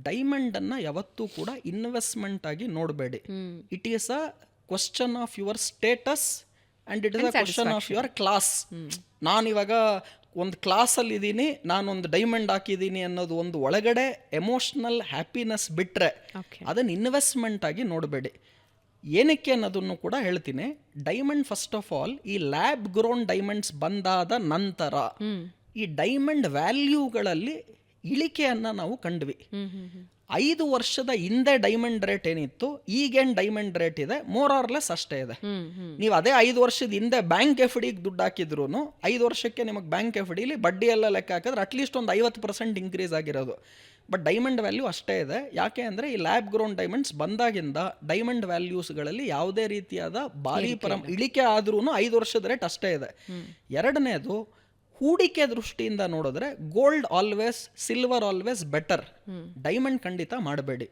ಡೈಮಂಡನ್ನು ಯಾವತ್ತೂ ಕೂಡ ಇನ್ವೆಸ್ಟ್ಮೆಂಟ್ ಆಗಿ ನೋಡಬೇಡಿ. It is a question of your status and it is a question of your class. ನಾನಿವಾಗ ಒಂದು ಕ್ಲಾಸಲ್ಲಿ ಇದ್ದೀನಿ, ನಾನೊಂದು ಡೈಮಂಡ್ ಹಾಕಿದ್ದೀನಿ ಅನ್ನೋದು ಒಂದು ಒಳಗಡೆ ಎಮೋಷ್ನಲ್ ಹ್ಯಾಪಿನೆಸ್ ಬಿಟ್ಟರೆ ಅದನ್ನು ಇನ್ವೆಸ್ಟ್ಮೆಂಟ್ ಆಗಿ ನೋಡಬೇಡಿ. ಏನಕ್ಕೆ ಅನ್ನೋದನ್ನು ಕೂಡ ಹೇಳ್ತೀನಿ. ಡೈಮಂಡ್ ಫಸ್ಟ್ ಆಫ್ ಆಲ್ ಈ ಲ್ಯಾಬ್ ಗ್ರೋನ್ ಡೈಮಂಡ್ಸ್ ಬಂದಾದ ನಂತರ ಈ ಡೈಮಂಡ್ ವ್ಯಾಲ್ಯೂಗಳಲ್ಲಿ ಇಳಿಕೆಯನ್ನು ನಾವು ಕಂಡ್ವಿ. 5 ವರ್ಷದ ಹಿಂದೆ ಡೈಮಂಡ್ ರೇಟ್ ಏನಿತ್ತು, ಈಗೇನು ಡೈಮಂಡ್ ರೇಟ್ ಇದೆ ಮೋರ್ ಆರ್ ಲೆಸ್ ಅಷ್ಟೇ ಇದೆ. ನೀವು ಅದೇ 5 ವರ್ಷದ ಹಿಂದೆ ಬ್ಯಾಂಕ್ ಎಫ್ ಡಿಗೆ ದುಡ್ಡು ಹಾಕಿದ್ರು 5 ವರ್ಷಕ್ಕೆ ನಿಮಗೆ ಬ್ಯಾಂಕ್ ಎಫ್ ಡಿಲಿ ಬಡ್ಡಿ ಎಲ್ಲ ಲೆಕ್ಕ ಹಾಕಿದ್ರೆ ಅಟ್ಲೀಸ್ಟ್ ಒಂದು 50% ಇನ್ಕ್ರೀಸ್ ಆಗಿರೋದು. ಬಟ್ ಡೈಮಂಡ್ ವ್ಯಾಲ್ಯೂ ಅಷ್ಟೇ ಇದೆ. ಯಾಕೆ ಅಂದರೆ ಈ ಲ್ಯಾಬ್ ಗ್ರೋನ್ ಡೈಮಂಡ್ಸ್ ಬಂದಾಗಿಂದ ಡೈಮಂಡ್ ವ್ಯಾಲ್ಯೂಸ್ಗಳಲ್ಲಿ ಯಾವುದೇ ರೀತಿಯಾದ ಭಾರಿ ಇಳಿಕೆ ಆದ್ರೂ 5 ವರ್ಷದ ರೇಟ್ ಅಷ್ಟೇ ಇದೆ. ಎರಡನೇದು, ಹೂಡಿಕೆ ದೃಷ್ಟಿಯಿಂದ ನೋಡಿದ್ರೆ gold always, silver always better. Diamond ಖಂಡಿತ ಮಾಡಬೇಡಿ.